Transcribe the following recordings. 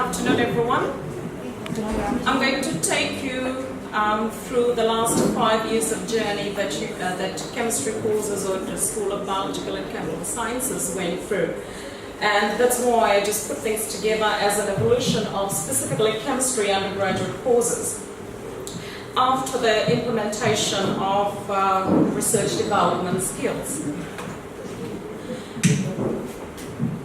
afternoon, everyone. I'm going to take you through the last 5 years of journey that chemistry courses or the School of Biological and Chemical Sciences went through. And that's why I just put things together as an evolution of specifically chemistry undergraduate courses. After the implementation of research development skills.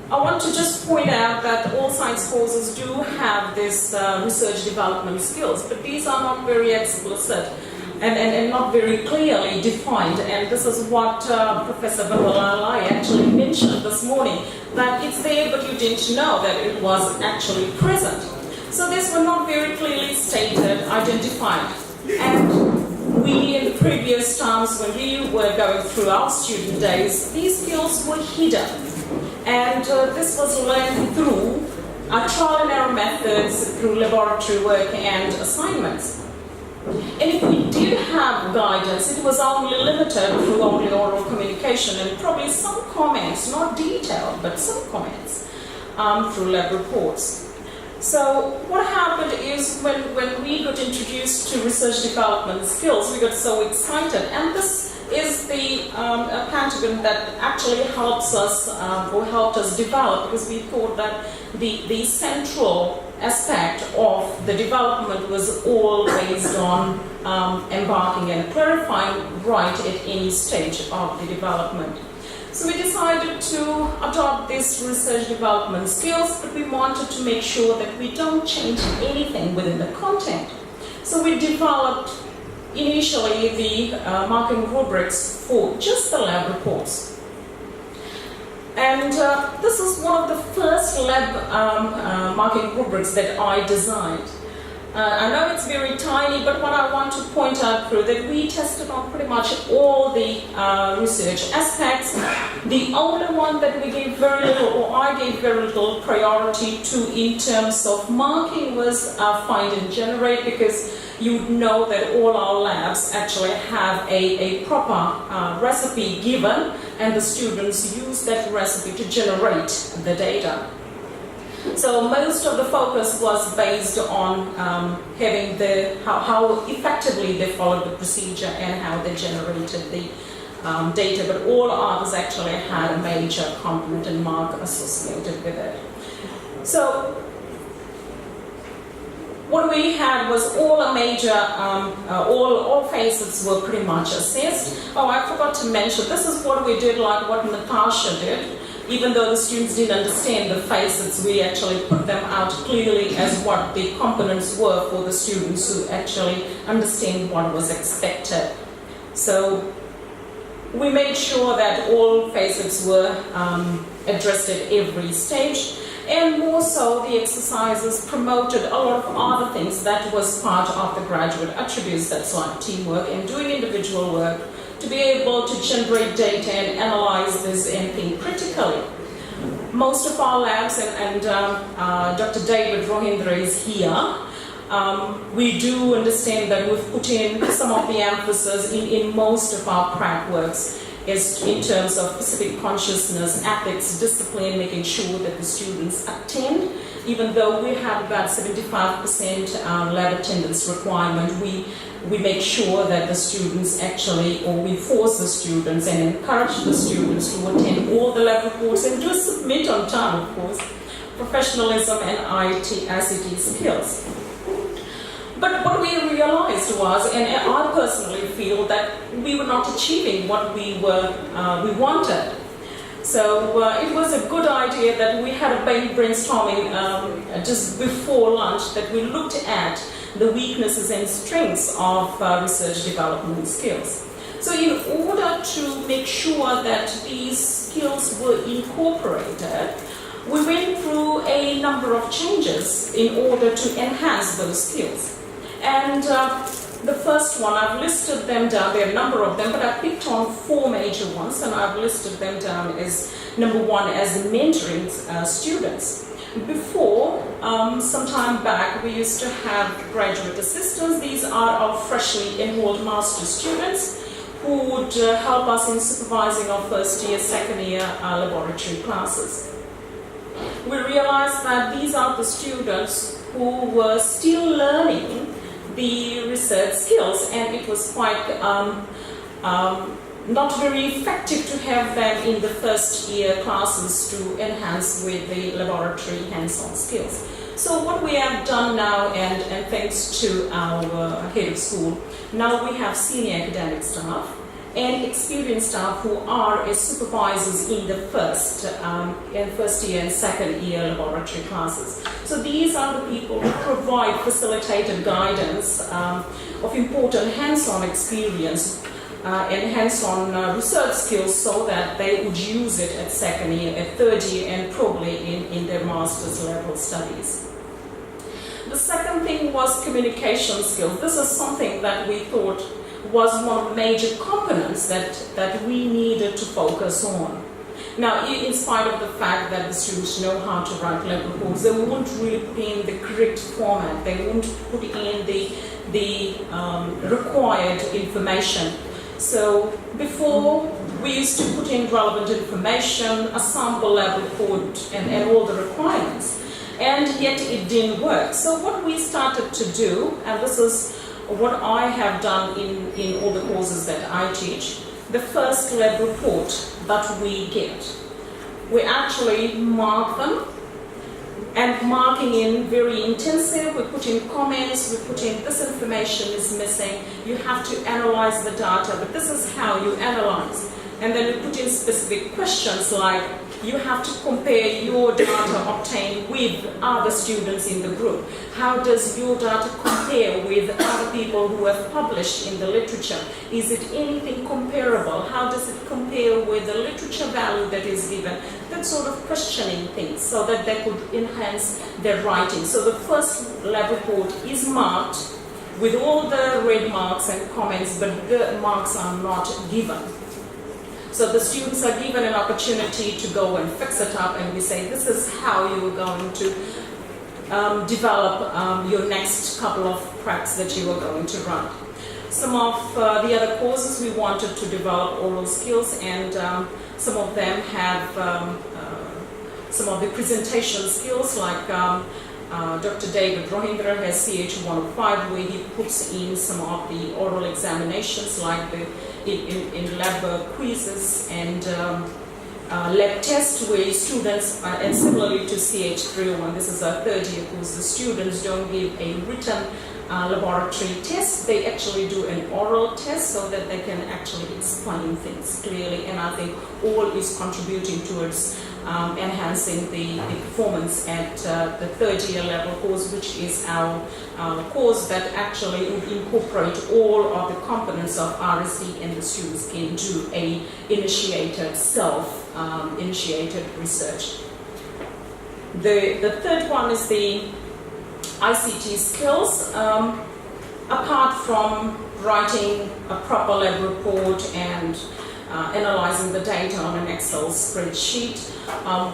I want to just point out that all science courses do have this research development skills, but these are not very explicit and not very clearly defined. And this is what Professor Romila Gopalan actually mentioned this morning, that it's there but you didn't know that it was actually present. So these were not very clearly stated, identified. And we, in the previous times when we were going through our student days, these skills were hidden. And this was learned through trial and error methods, through laboratory work and assignments. And if we did have guidance, it was only limited through only oral communication and probably some comments, not detailed, but some comments through lab reports. So what happened is when we got introduced to research development skills, we got so excited. And this is the pentagon that actually helps us or helped us develop, because we thought that the central aspect of the development was all based on embarking and clarifying right at any stage of the development. So we decided to adopt this research development skills, but we wanted to make sure that we don't change anything within the content. So we developed initially the marking rubrics for just the lab reports. And this is one of the first lab marking rubrics that I designed. I know it's very tiny, but what I want to point out through that we tested on pretty much all the research aspects. The only one that we gave very little, or I gave very little priority to in terms of marking was find and generate, because you know that all our labs actually have a proper recipe given, and the students use that recipe to generate the data. So most of the focus was based on having how effectively they followed the procedure and how they generated the data, but all others actually had a major component and mark associated with it. So what we had was all a major, all facets were pretty much assessed. Oh, I forgot to mention, this is what we did, like what Natasha did. Even though the students didn't understand the facets, we actually put them out clearly as what the components were for the students who actually understand what was expected. So we made sure that all facets were addressed at every stage. And more so, the exercises promoted a lot of other things that was part of the graduate attributes, that's like teamwork and doing individual work, to be able to generate data and analyze this and think critically. Most of our labs, and Dr. David Rohindra is here, we do understand that we've put in some of the emphasis in most of our prac works is in terms of specific consciousness, ethics, discipline, making sure that the students attend. Even though we have about 75% lab attendance requirement, we make sure that the students actually, or we force the students and encourage the students to attend all the lab reports and do submit on time, of course, professionalism and ICT skills. But what we realized was, and I personally feel, that we were not achieving what we wanted. So it was a good idea that we had a brainstorming just before lunch, that we looked at the weaknesses and strengths of research development skills. So in order to make sure that these skills were incorporated, we went through a number of changes in order to enhance those skills. And the first one, I've listed them down, there are a number of them, but I picked on 4 major ones, and I've listed them down as number 1 as mentoring students. Before, some time back, we used to have graduate assistants. These are our freshly enrolled master students who would help us in supervising our first year, second year laboratory classes. We realized that these are the students who were still learning the research skills, and it was quite not very effective to have them in the first year classes to enhance with the laboratory hands-on skills. So what we have done now, and thanks to our head of school, now we have senior academic staff and experienced staff who are as supervisors in the first year and second year laboratory classes. So these are the people who provide facilitated guidance of important hands-on experience and hands-on research skills, so that they would use it at second year, at third year, and probably in their master's level studies. The second thing was communication skills. This is something that we thought was one of the major components that we needed to focus on. Now, in spite of the fact that the students know how to write lab reports, they won't really put in the correct format, they won't put in the required information. So before, we used to put in relevant information, a sample lab report, and all the requirements, and yet it didn't work. So what we started to do, and this is what I have done in all the courses that I teach, the first lab report that we get, we actually mark them, and marking in very intensive. We put in comments, we put in this information is missing, you have to analyze the data, but this is how you analyze. And then we put in specific questions like, you have to compare your data obtained with other students in the group. How does your data compare with other people who have published in the literature? Is it anything comparable? How does it compare with the literature value that is given? That sort of questioning things, so that they could enhance their writing. So the first lab report is marked with all the red marks and comments, but the marks are not given. So the students are given an opportunity to go and fix it up, and we say, this is how you are going to develop your next couple of practices that you are going to run. Some of the other courses we wanted to develop oral skills, and some of them have some of the presentation skills, like Dr. David Rohindra has CH105, where he puts in some of the oral examinations, like the in lab quizzes and lab tests, where students, and similarly to CH301, this is our third year course, the students don't give a written laboratory test, they actually do an oral test, so that they can actually explain things clearly, and I think all is contributing towards enhancing the performance at the third year level course, which is our course that actually would incorporate all of the components of RSD, and the students can do a initiated, self-initiated research. The third one is the ICT skills. Apart from writing a proper lab report and analyzing the data on an Excel spreadsheet,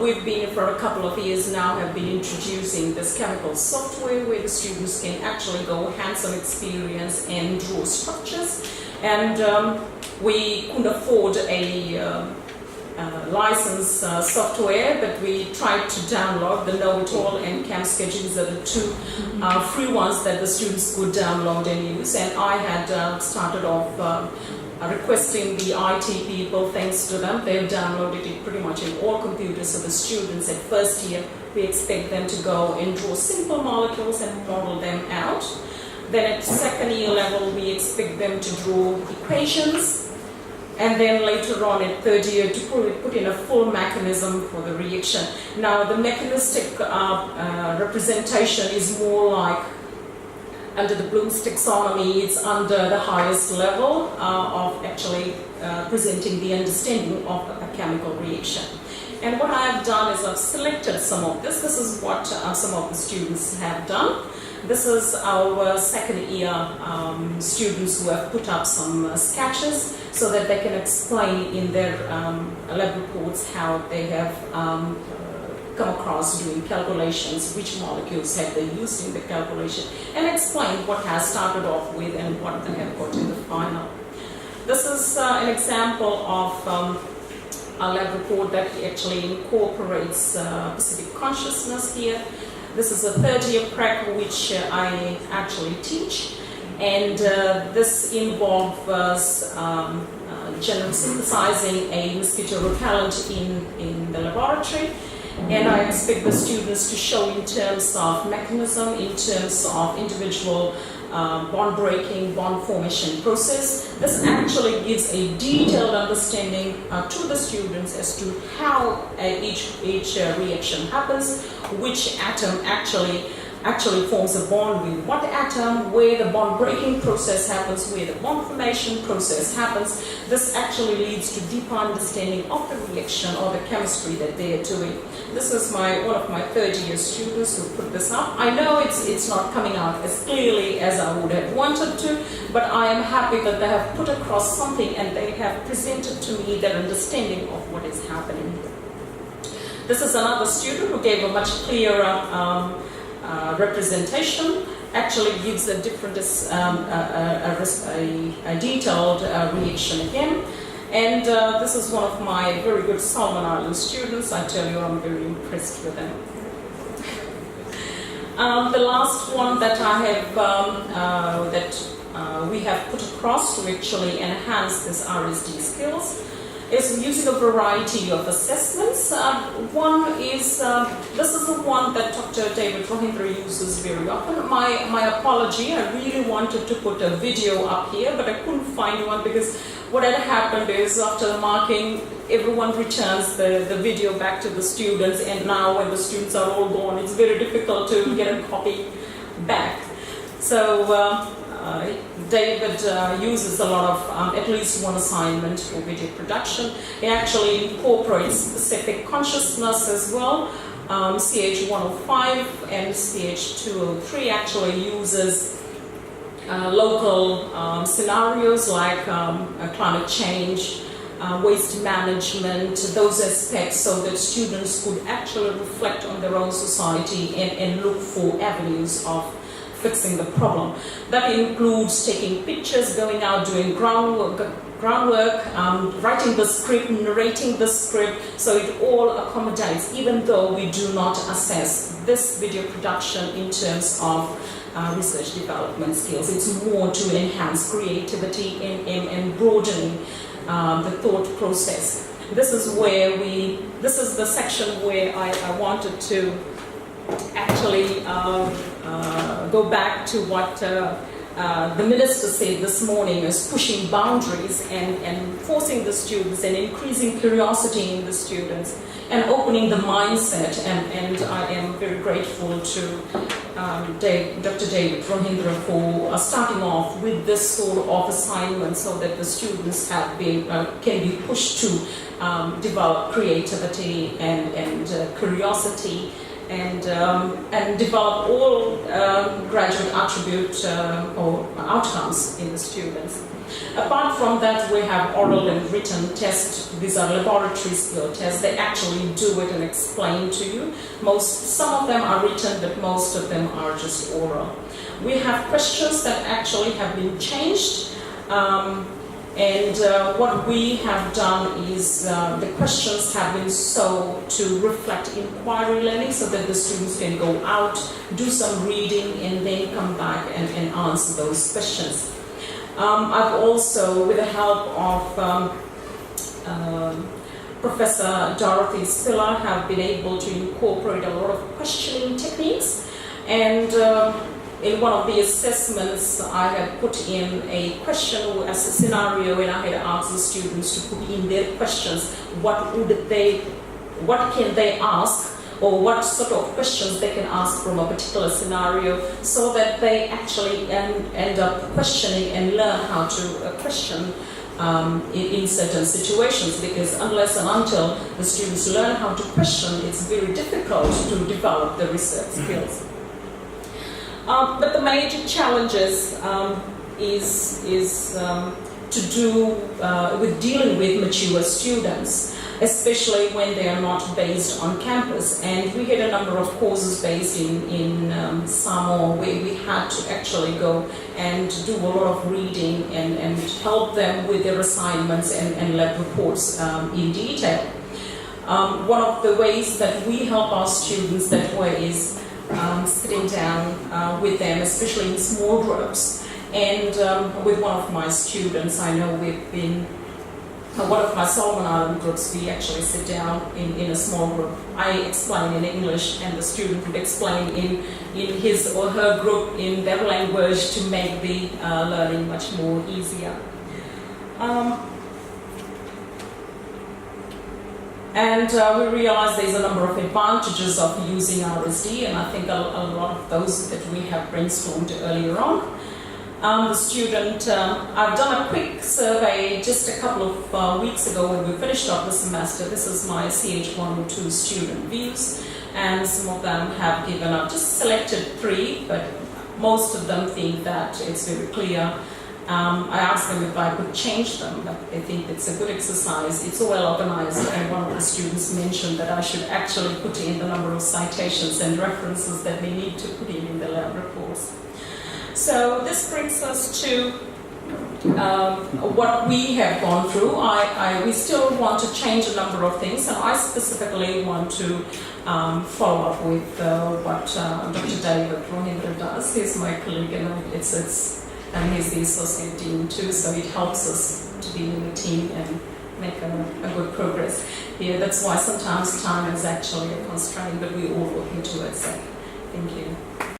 we've been, for a couple of years now, have been introducing this chemical software, where the students can actually go hands-on experience and draw structures. And we couldn't afford a license software, but we tried to download the Know-It-All and Camp Schedules, are the two free ones that the students could download and use. And I had started off requesting the IT people, thanks to them, they've downloaded it pretty much in all computers. So the students at first year, we expect them to go and draw simple molecules and model them out. Then at second year level, we expect them to draw equations, and then later on at third year to put in a full mechanism for the reaction. Now the mechanistic representation is more like, under the Bloom's taxonomy, it's under the highest level of actually presenting the understanding of a chemical reaction. And what I have done is I've selected some of this. This is what some of the students have done. This is our second year students who have put up some sketches, so that they can explain in their lab reports how they have come across doing calculations, which molecules have they used in the calculation, and explain what has started off with and what they have got in the final. This is an example of a lab report that actually incorporates Pacific consciousness here. This is a third-year prac which I actually teach, and this involves generally synthesizing a mosquito repellent in the laboratory. And I expect the students to show in terms of mechanism, in terms of individual bond breaking, bond formation process. This actually gives a detailed understanding to the students as to how each reaction happens, which atom actually forms a bond with what atom, where the bond breaking process happens, where the bond formation process happens. This actually leads to deeper understanding of the reaction or the chemistry that they are doing. This is one of my third-year students who put this up. I know it's not coming out as clearly as I would have wanted to, but I am happy that they have put across something and they have presented to me their understanding of what is happening. This is another student who gave a much clearer representation, actually gives a different, a detailed reaction again. And this is one of my very good Solomon Island students. I tell you, I'm very impressed with them. The last one that I have, we have put across to actually enhance this RSD skills is using a variety of assessments. One is, this is the one that Dr. David Rohindra uses very often. My apology, I really wanted to put a video up here, but I couldn't find one because what had happened is after the marking, everyone returns the video back to the students, and now when the students are all gone, it's very difficult to get a copy back. So David uses a lot of, at least one assignment for video production. He actually incorporates specific consciousness as well. CH105 and CH203 actually uses local scenarios like climate change, waste management, those aspects, so that students could actually reflect on their own society and look for avenues of fixing the problem. That includes taking pictures, going out, doing groundwork, writing the script, narrating the script, so it all accommodates, even though we do not assess this video production in terms of research development skills. It's more to enhance creativity and broadening the thought process. This is the section where I wanted to actually go back to what the minister said this morning, is pushing boundaries and forcing the students and increasing curiosity in the students and opening the mindset. And I am very grateful to Dr. David Rohindra for starting off with this sort of assignment, so that the students have been can be pushed to develop creativity and curiosity, and develop all graduate attribute or outcomes in the students. Apart from that, we have oral and written tests. These are laboratory skill tests. They actually do it and explain to you. Some of them are written, but most of them are just oral. We have questions that actually have been changed. What we have done is the questions have been so to reflect inquiry learning, so that the students can go out, do some reading, and then come back and answer those questions. I've also, with the help of Professor Dorothy Spiller, have been able to incorporate a lot of questioning techniques, and in one of the assessments, I had put in a question as a scenario, and I had asked the students to put in their questions. What can they ask, or what sort of questions they can ask from a particular scenario, so that they actually end up questioning and learn how to question in certain situations. Because unless and until the students learn how to question, it's very difficult to develop the research skills. But the major challenges is to do with dealing with mature students. especially when they are not based on campus. And we had a number of courses based in Samoa where we had to actually go and do a lot of reading and help them with their assignments and lab reports in detail. One of the ways that we help our students that way is sitting down with them, especially in small groups. And with one of my students, I know we've been, one of my Solomon Island groups, we actually sit down in a small group. I explain in English and the student would explain in his or her group in their language to make the learning much more easier. And we realize there's a number of advantages of using RSD, and I think a lot of those that we have brainstormed earlier on. The student, I've done a quick survey just a couple of weeks ago when we finished up the semester. This is my CH1 or 2 student views, and some of them have given up, just selected 3, but most of them think that it's very clear. I asked them if I could change them, but they think it's a good exercise. It's well organized, and one of the students mentioned that I should actually put in the number of citations and references that we need to put in the lab reports. So this brings us to what we have gone through. We still want to change a number of things, and I specifically want to follow up with what Dr. David Rohindra does. He's my colleague, and he's the associate dean too, so it helps us to be in a team and make a good progress here. That's why sometimes time is actually a constraint, but we're all working towards that. Thank you.